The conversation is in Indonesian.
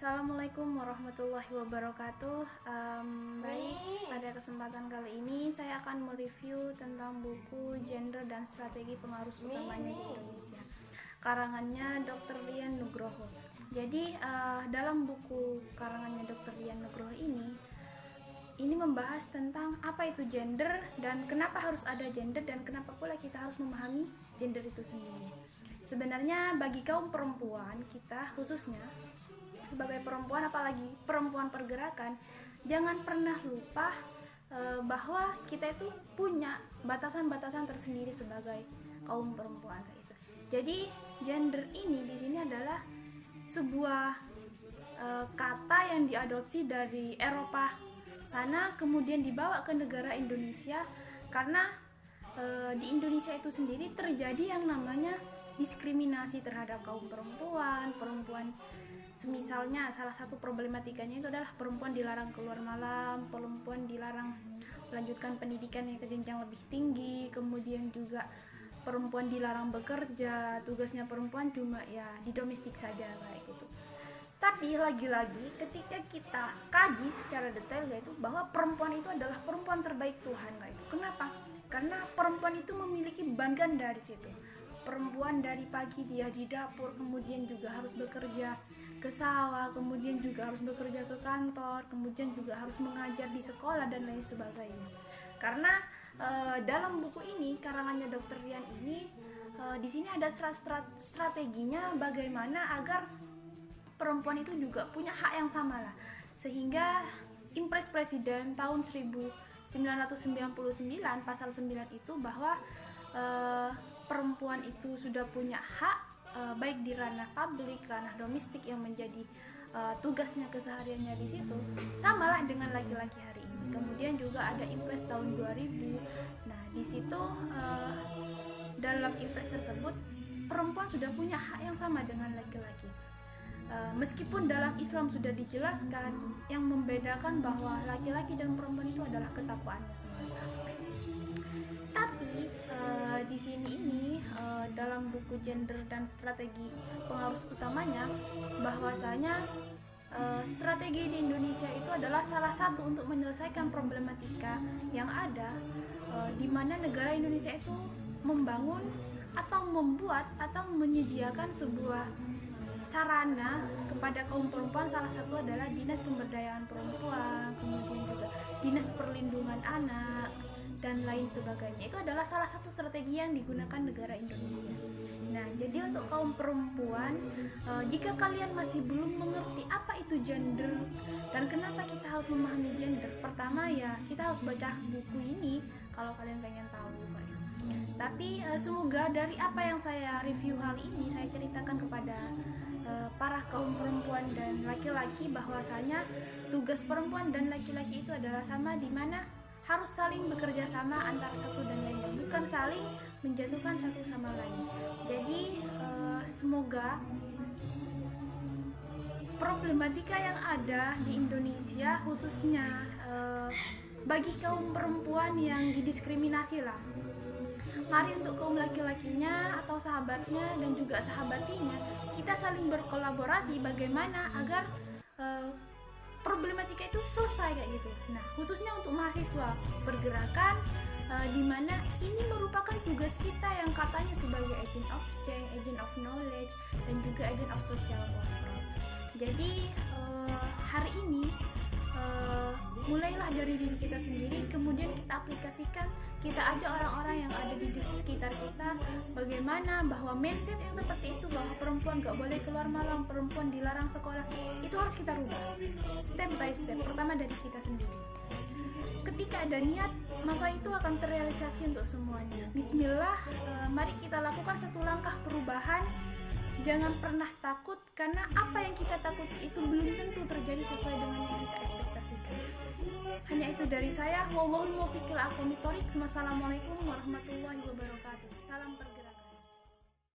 Assalamualaikum warahmatullahi wabarakatuh. Baik, pada kesempatan kali ini saya akan mereview tentang buku Gender dan Strategi Pengaruh Utamanya di Indonesia, karangannya Dr. Rian Nugroho. Jadi dalam buku karangannya Dr. Rian Nugroho ini membahas tentang apa itu gender dan kenapa harus ada gender dan kenapa pula kita harus memahami gender itu sendiri. Sebenarnya bagi kaum perempuan, kita khususnya sebagai perempuan, apalagi perempuan pergerakan, jangan pernah lupa bahwa kita itu punya batasan-batasan tersendiri sebagai kaum perempuan gitu. Jadi gender ini di sini adalah sebuah kata yang diadopsi dari Eropa sana, kemudian dibawa ke negara Indonesia karena di Indonesia itu sendiri terjadi yang namanya diskriminasi terhadap kaum perempuan. Semisalnya salah satu problematikanya itu adalah perempuan dilarang keluar malam, perempuan dilarang melanjutkan pendidikan yang ke jenjang lebih tinggi, kemudian juga perempuan dilarang bekerja, tugasnya perempuan cuma ya di domestik saja kayak gitu. Tapi lagi-lagi ketika kita kaji secara detail yaitu bahwa perempuan itu adalah perempuan terbaik Tuhan kayak itu. Kenapa? Karena perempuan itu memiliki beban ganda di situ. Perempuan dari pagi dia di dapur, kemudian juga harus bekerja ke sawah, kemudian juga harus bekerja ke kantor, kemudian juga harus mengajar di sekolah dan lain sebagainya. Karena dalam buku ini, karangannya Dr. Rian ini, di sini ada strateginya bagaimana agar perempuan itu juga punya hak yang sama lah. Sehingga Impres Presiden tahun 1999 pasal 9 itu bahwa perempuan itu sudah punya hak baik di ranah publik, ranah domestik yang menjadi tugasnya kesehariannya di situ, samalah dengan laki-laki hari ini. Kemudian juga ada Impres tahun 2000. Nah, di situ dalam Impres tersebut perempuan sudah punya hak yang sama dengan laki-laki. Meskipun dalam Islam sudah dijelaskan yang membedakan bahwa laki-laki dan perempuan itu adalah ketakwaannya semata. Tapi di sini dalam buku Gender dan Strategi Pengaruh Utamanya bahwasanya strategi di Indonesia itu adalah salah satu untuk menyelesaikan problematika yang ada di mana negara Indonesia itu membangun atau membuat atau menyediakan sebuah sarana kepada kaum perempuan. Salah satu adalah Dinas Pemberdayaan Perempuan, kemudian juga Dinas Perlindungan Anak dan lain sebagainya. Itu adalah salah satu strategi yang digunakan negara Indonesia. Nah, jadi untuk kaum perempuan, jika kalian masih belum mengerti apa itu gender dan kenapa kita harus memahami gender, pertama ya kita harus baca buku ini kalau kalian pengen tahu. Tapi semoga dari apa yang saya review kali ini, saya ceritakan kepada para kaum perempuan dan laki-laki bahwasanya tugas perempuan dan laki-laki itu adalah sama, di mana harus saling bekerja sama antara satu dan lain, bukan saling menjatuhkan satu sama lain. Jadi semoga problematika yang ada di Indonesia khususnya bagi kaum perempuan yang didiskriminasi lah, mari untuk kaum laki-lakinya atau sahabatnya dan juga sahabatinya kita saling berkolaborasi bagaimana agar problematika itu selesai kayak gitu. Nah, khususnya untuk mahasiswa pergerakan, di mana ini merupakan tugas kita yang katanya sebagai agent of change, agent of knowledge, dan juga agent of social control. Jadi hari ini mulailah dari diri kita sendiri, kemudian kita aplikasikan, kita ajak orang-orang yang ada di sekitar kita bagaimana bahwa mindset yang seperti itu, bahwa perempuan gak boleh keluar malam, perempuan dilarang sekolah, itu harus kita rubah step by step. Pertama dari kita sendiri. Ketika ada niat, maka itu akan terrealisasi untuk semuanya. Bismillah, mari kita lakukan satu langkah perubahan. Jangan pernah takut, karena apa yang kita takuti itu belum tentu terjadi sesuai dengan yang kita ekspektasikan. Hanya itu dari saya. Wallahul muwaffiq ila aqwamit thoriq. Wassalamualaikum warahmatullahi wabarakatuh. Salam pergerakan.